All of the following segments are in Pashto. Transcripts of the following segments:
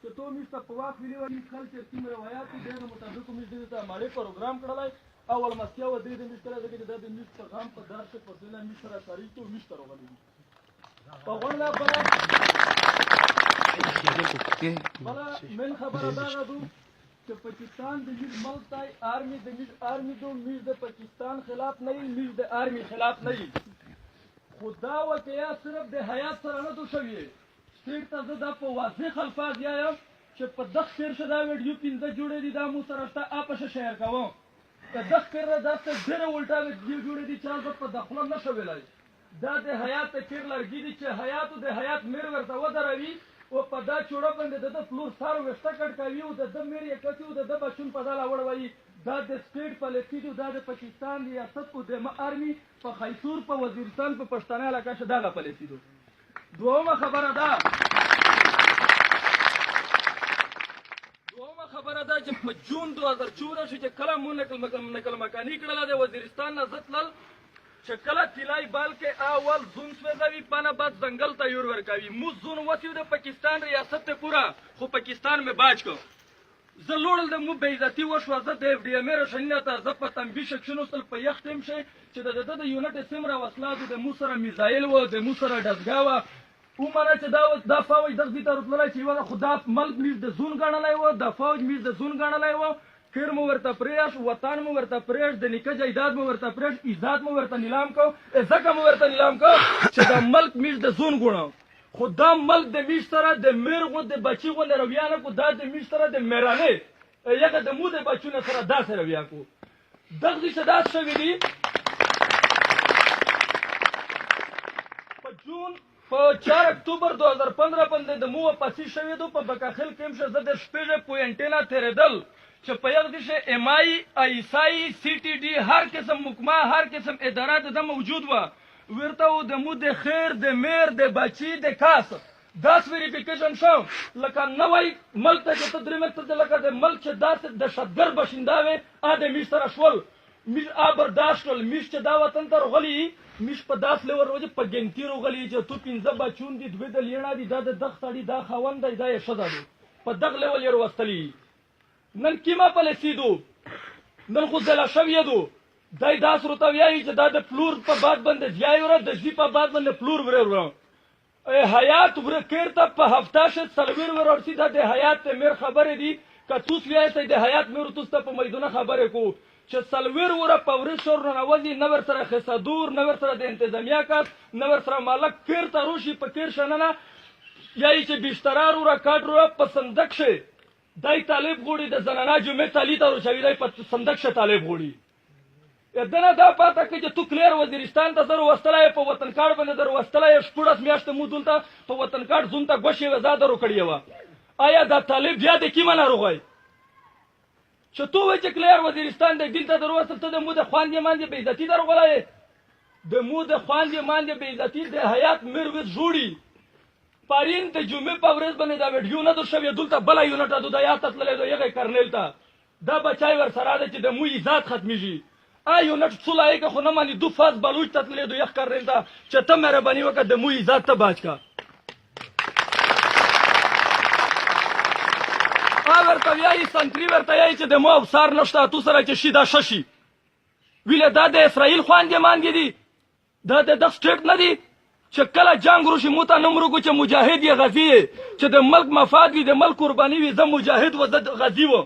چې تو میشته په واک ویلي وایي خلک چې کوم روایات دي د مطابق موږ دې ته ماړې پروګرام کړلی اول مسیا و دې د میشته راځي چې د میشته پیغام په دار کې په دله میشته را تاریخ ته میشته راغلی په غونډه بله من خبره دا ده چې پاکستان د میش ملک دی آرمی د میش آرمی دو میش د پاکستان خلاف نه وي میش د آرمی خلاف نه وي خو دا واقعیا صرف د حیات سره نه دو شوي سټیټ ته زه دا په واضح الفاظ یایم چې په دغه تېر شه دا ویډیو 15 جوړې دي دا مو سره شته اپشه شیر کوم که دغه تېر دا څه ډېره الټا ویډیو جوړې دي چې زه په دخله نه شو ویلی دا د حیات د تېر لرګي دي چې حیاتو د حیات میر ورته ودروي او په دا چوړه باندې د فلور سار وسته کړکوي او د میر یې کتي او د بچون په دا لاوړوي دا د سټیټ پالیسي دی دا د پاکستان ریاست او د آرمی په خیسور په وزیرستان په پښتانه علاقه شه دغه پالیسي دی دومره خبره ده چې په جون 2014 چې کله مو نقل مکاني کړله د وزیرستان نه زتلل چې کله طلای بال کې اول زون سوځوي پانه بعد ځنګل ته یور ورکوي مو زون وسیو د پاکستان ریاست ته پورا خو پاکستان میں باج کو زه لوړل د مو بېعزتي وشوه زه د اف ډي ام رشنینه ته زه په تنبیه شکشنو سل په یخ ټیم شي چې د یونټ سمره وسلاتو د مو سره میزایل و د مو سره ډزګا و ومنه چې دا فوج دغه دې ته راتللی چې یوه خو دا ملک میز د زون ګڼلی و دا فوج میز د زون ګڼلی و کیر مو ورته پرېښ وطن مو ورته پرېښ د نیکه جایداد مو ورته پرېښ عزت مو ورته نیلام کو ځکه مو ورته نیلام کو چې دا ملک میز د زون ګڼو خو دا ملک د میز سره د میر غو د بچي غوندې رویه نه کو دا د میز سره د میرانې یګه د مو د بچونه سره داسې رویه کو دغه دې چې داسې شوي دي په جون په 4 اکتوبر 2015 باندې د مو پاسي شوی دو په بکاخل کې هم زه د شپږ پوینټونه تیرېدل چې په یو دشه ام آی ایسای سی ټي ډي هر قسم محکمه هر قسم ادارات د موجود و ورته د مو د خیر د میر د بچی د کاس داس ویریفیکیشن شو لکه نوای ملک ته چې تدریمه ته لکه د ملک چې داسې د شتګر بشینداوي ا د میستر شول میش برداشتل میش چې دا وطن ته غلی میش په داس لور وجه په ګنتی روغلی چې تو 15 بچون دي دوی د لینا دي دا د دغ تړي دا خوند دی دا یې شدا دي په دغ لور یې وستلی نن کیما پالیسی دو نن خو ځلا شوی دو دای داس روتویای چې دا د فلور په باد باندې ځای ور د ځی په باد باندې فلور ور حیات ورکر ته په هفته شه سلویر ورورسي دا د حیات میر خبره دي که توس ویای ته د حیات میر توس ته په میدونه خبره کو چې سلویر وره پورې شور نه وځي نور سره خصدور نور سره د انتظامیه کاس نور سره مالک کیر ته روشي په کیر شننه یای چې بشترار وره کاټ وره په صندوق شه دای طالب غوړي د زنانا جمعه تعالی ته روشوي دای په صندوق شه طالب غوړي دنه دا پاته کې چې تو کلیر وزیرستان ته سره وستلای په وطن کارت باندې در وستلای شپږ میاشتې مو دلته په وطن کارت زون ته غوښي وزاده رو کړی و آیا دا طالب بیا د کی منه روغای چې تو وې چې کلیر وزیرستان د دلته در وستل ته د مو د خواندې ماندې بې عزتي در غلای د مو د خواندې ماندې بې عزتي د حیات مروت جوړي پارین د جمعه په ورځ باندې دا ویډیو نه در شوی دلته بل یونټ د یا تطلې د یغه کرنل ته دا بچای ور سره ده چې د مو عزت ختميږي یونټ څولای که خو نه مانی دو فاز بلوچ تطلې د یغ کرنل ته چې ته مهرباني وکړه د مو عزت ته باج کا ورته ویایي سنتري ورته ویایي چې د مو افسر نشته تو سره چې شي دا ششي ویله دا د اسرائیل خواندې مانګې دي دا د سټیټ نه دي چې کله جنگ روشي مو ته نمرو کو چې مجاهد یې غزي چې د ملک مفاد وي د ملک قرباني وي زه مجاهد و زه غزي و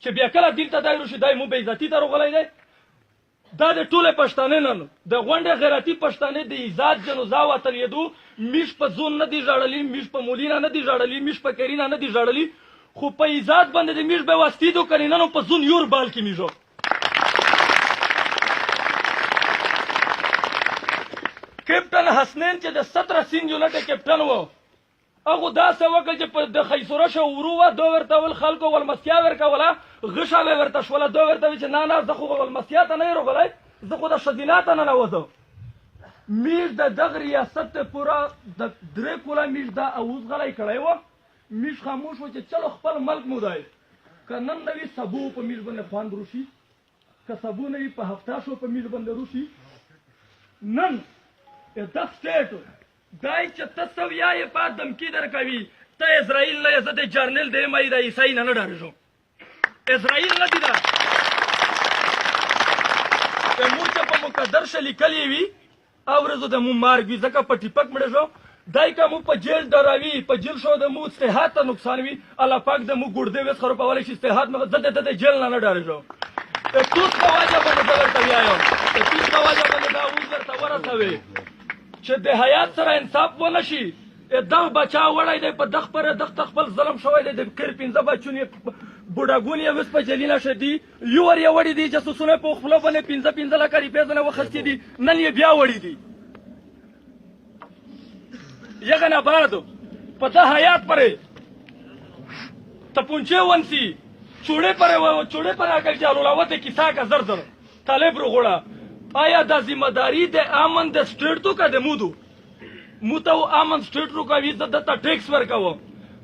چې بیا کله دلته دای روشي دای مو بې عزتي ته روغلی دی دا د ټوله پښتانه نن د غونډې غیرتي پښتانه د عزت جنوزا وطن یدو میش په زون نه دی ژړلی میش په مولینا نه دی ژړلی میش په کرینا نه دی ژړلی خو په عزت باندې د میش به واسطې دو کړي نن په زون یور بال کې میژو کیپټن حسنین چې د 17 سین یونټ کیپټن و هغه داسې وکړ چې په د خیسوره شو ورو و دو ورته ول خلکو ول مسیا ورکوله غشا ورته شوله دو ورته چې نه نه زه خو ول مسیا ته نه روغلای زه خو د شدینات نه نه وځم میش د دغه ریاست ته پورا د درې کوله میش دا اوس غلای کړی و میش خاموش و چې چلو خپل ملک مو دی که نن نوی سبو په میش باندې خوان روشي که سبو نوی په هفته شو په میش باندې روشي نن د سټیټ دای چې تاسو یې په دمکی درکوي ته اسرائیل نه زه د جرنل د ایم آی د عیسائی نه ډارېږم اسرائیل نه دي دا که موږ چې په مقدر شه لیکلې وي اورزو د مو مارګ وي ځکه په ټیپک مړه شو دای که مو په جیل ډراوي په جیل شو د مو صحت ته نقصان وي الله پاک د مو ګردې وس خرابولی شي صحت مې زه د جیل نه ډارېږم توس په وجه باندې زه درته ویایم د توس په وجه باندې دا اوس درته ورسوې چې د حیات سره انصاف ونه شي دغ بچا وړی دی په دغ پره دغ ته خپل ظلم شوی دی د کر پنځه بچون یې بوډاګون یې اوس په جلیله شه دي یور یې وړي دي جاسوسونه په خپله باندې پنځه لکه روپۍ ځنه وخستې دي نن یې بیا وړي دي یگه نبرد پتا حیات پره تپونچه ونسی چوڑے پر اگر جالولاوت کسا کا زردر طالب رو غوڑا آیا دا ذمہ داری دے آمن دے سٹیٹ تو کا دے مودو موتاو آمن سٹیٹ رو کا وی دتا ٹیکس ورکاو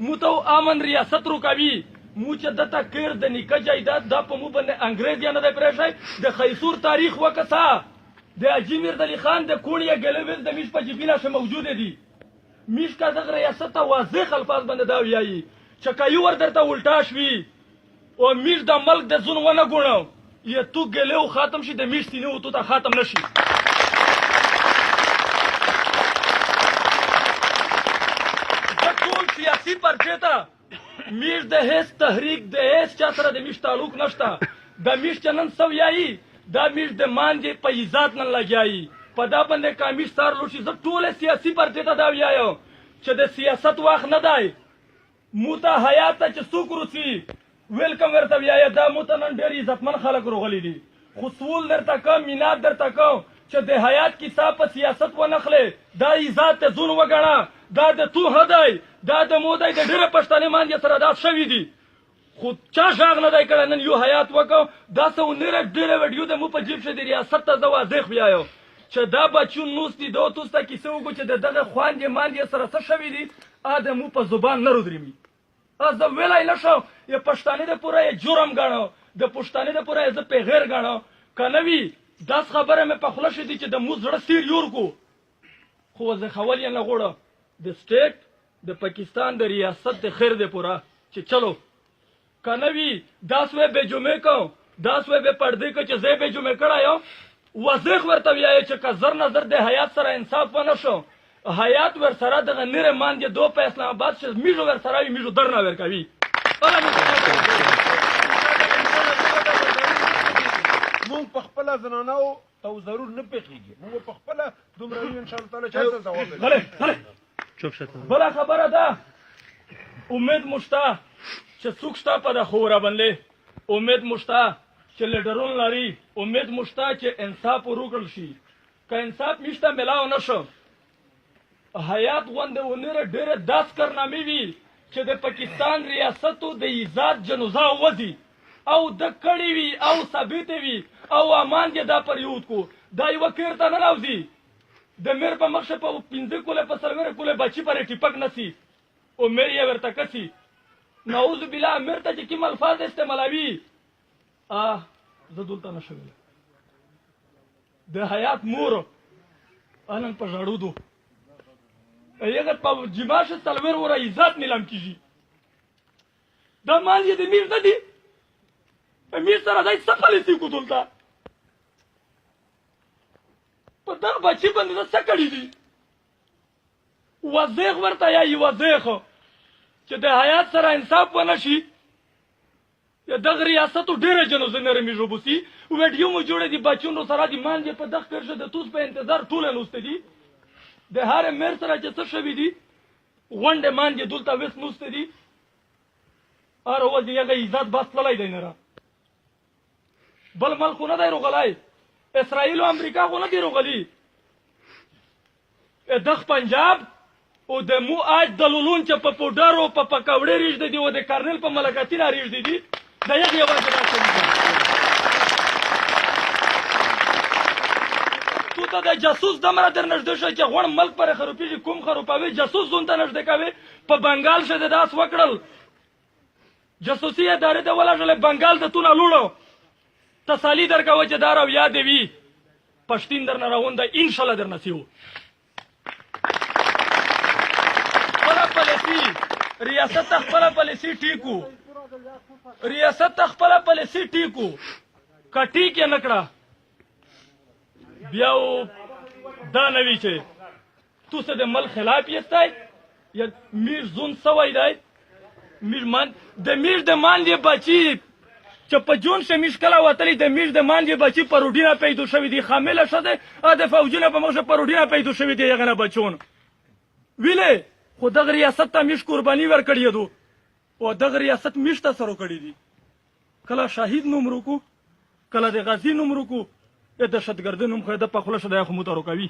موتاو آمن ریاست رو کا وی موچه دتا کیر د نیکه جایداد دا په مو باندې انګریز یا نه دی پرېښی د خیسور تاریخ وکسا د اجمیر دلی خان د کونیه ګلویز د میش په جبینه شه موجوده دي میش کا دغه ریاست ته واضح الفاظ باندې دا ویایي چې که یو ور درته الټا شوي او میش د ملک د زون ونه ګوڼو یا تو ګلیو ختم شي د میش سینې و تو ته ختم نشي د ټول سیاسي پرچې ته میش د هیڅ تحریک د هیڅ چا سره د میش تعلق نشته د میش چې نن څه ویایي دا میش د مانجې په ایزات نن لګیایي په دا باندې کامیش سار لوشي زه ټوله سیاسي پرچې ته دا ویایم چې د سیاست وخت نه دی مو ته حیات ته چې څوک روڅي ویلکم ورته ویایه دا مو ته نن ډېر عزتمن خلک روغلي دي خو سول درته کوم مینات درته کوم چې د حیات کیسه په سیاست ونخلې دا ایزات ته ځون وګڼه دا د تو هدی دا د مو دی د ډېره پښتانه مانجې سره دا شوي دي خو چا غږ نه دی کړی نن یو حیات وکړو دا څه ونیره ډېره ویډیو د مو په جیب شه د ریاست ته زه واضح ویایم چې دا بچون نوستی دو توسته کیسه وګو چې د دغه خواندې ماندې سره څه شوي دي د مو په زبان نه رودرېمي زه ویلی نه شم یا پښتانه د پوره یې جرم ګڼو د پښتانه د پوره یې زه پیغیر ګڼو که نه وي داس خبره مې په خوله شدي چې د مو زړه سیر یور کو خو وضحول یې نه غوړه د سټیټ د پاکستان د ریاست د خیر د پوره چې چلو که نه وي داس وی بې جمعې کو داس وی بې پردې کو چې زه بې جمعې کړی یم واضح ورته ویایي چې که زر نظر د حیات سره انصاف ونه شو حیات ور سره دغه نره ماندې دو په اسلام آباد چې میژو ور سره وي میژو در نه ورکوي مونږ په خپله زنانو او ضرور نه پېښېږي مونږ په خپله دومره وي انشاءالله تعالی چا ته ځواب بله خبره ده امید مشته چې څوک شته په د خوره باندې امید مشته چې لیډرون لري امید مشته چې انصاف وروکړل شي که انصاف میشته ملاو نه شو حیات غونډه ونیره ډېره داس کارنامې وي چې د پاکستان ریاستو د ایزاد جنوزا وځي او د کړي وي او ثابتې وي او امان یې دا پر یود کو دا یوه کیر ته نه راوځي د میر په مخ شه په پنځه کوله په څلوېره کوله بچي پرې ټیپک نسي او میر یې ورته کسي نعوذ بالله امیر ته چې کوم الفاظ استعمالوي زه دلته نه شوی د حیات مور نن په ژړو دو هغه په جما شه څلوېر وره عزت نیلام کېږي دا مال یې د میر نه دي په میر سره دی څه پالیسي کو دلته په دغه بچي باندې ده څه کړي دي واضح ورته یایي واضح چې د حیات سره انصاف ونه شي دغه ریاستو ډېره جنوزه نرمې ژوبوسي ویډیو مو جوړې دي بچونو سره دي مانجې په دغه کرشه د توس په انتظار ټوله نوسته دي د هر میر سره چې څه شوي دي غونډې مانجې دلته وس نوسته دي هر ورځ هغه عزت بس تللی دی نه را بل ملک خو نه دی روغلی اسرائیل او امریکا خو نه دي روغلي دغ پنجاب او د مو آج دلولون چې په پوډرو په پکوړې ریږدي دي او د کرنل په ملکتینه ریږدي دي د یغ یوازې راځي تو ته د جاسوس دمره در نږدې شو چې غوړ ملک پر خروپیږي کوم خروپاوي جاسوس ځون ته نږدې کوي په بنګال شه د داس وکړل جاسوسي ادارې ته ولږلې بنګال د تونه لوړو تسالي درکوه چې دا راویا دی وي پښتین در نه راونده انشاءالله در نصیو ریاست خپل پالیسی ټیکو ریاست خپل پالیسی ټیکو کټی کې نکړه بیا دا نوی چې تو څه د مل خلاف یستای یا میر زون سوای دی میر د ماندې بچی چې په جون شه میش کله وتلی د میر د ماندې بچی پروډینا پیدا شوی دی خامله شده د فوجونه په مخه پروډینا پیدا شوی دی هغه نه بچون ویلې خو دغه ریاست ته میش قرباني ورکړی دو او دغه ریاست میش ته سره کړی دی کله شهید نوم روکو کله د غازی نوم روکو د دهشتګرد نوم خو د پخله شده خو متارو کوي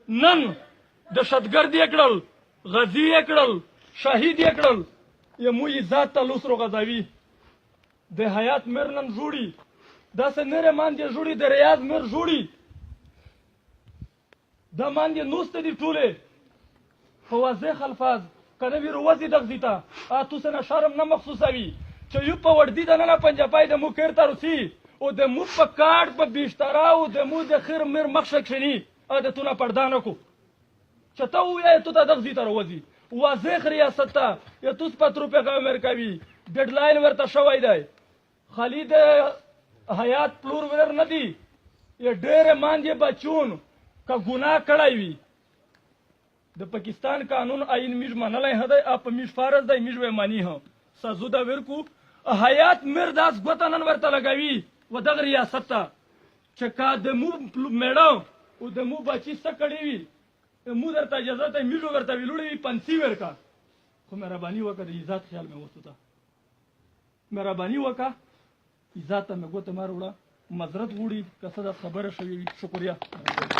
نن دهشتګرد یې کړل غازی یې کړل شهید یې کړل یمو ذات ته لوسرو غزاوی د حیات مر نن جوړي داسې نره ماندې جوړي د ریاض مر جوړي دا ماندې نوسته دي ټوله په واضح الفاظ کنه وی روزي دغزیتا تو سره شرم نه مخصوصوي چې یو په وردی د نه پنجابای د مو کړتا روسي او د مو په کارت په بیشترا او د مو د خیر مر مخشک شنی د تونه پردانه کو چته وې ته دغزیتا روزي واضح ریاست ته یا توس پترو په امر کوي ډیډلاین ورته شوی دی خالد حیات پلور ور نه دی یا ډېر مانځي بچون کا ګناه کړای وي د پاکستان قانون آئین میج منلای هدی اپ میج فارض دی میج و مانی هو سازو دا ورکو حیات مرداس غوتنن ورته لګوي و دغه ریاست ته چې کا د مو میډم او د مو بچی سکړی وي مو درته اجازه ته میجو ورته ویلوړي پنسي ورکا خو مهرباني وکړه عزت خیال مې وسوته مهرباني وکړه عزت ته مې ګوته مار وړه معذرت غوړي که څه د خبره شوي شکریہ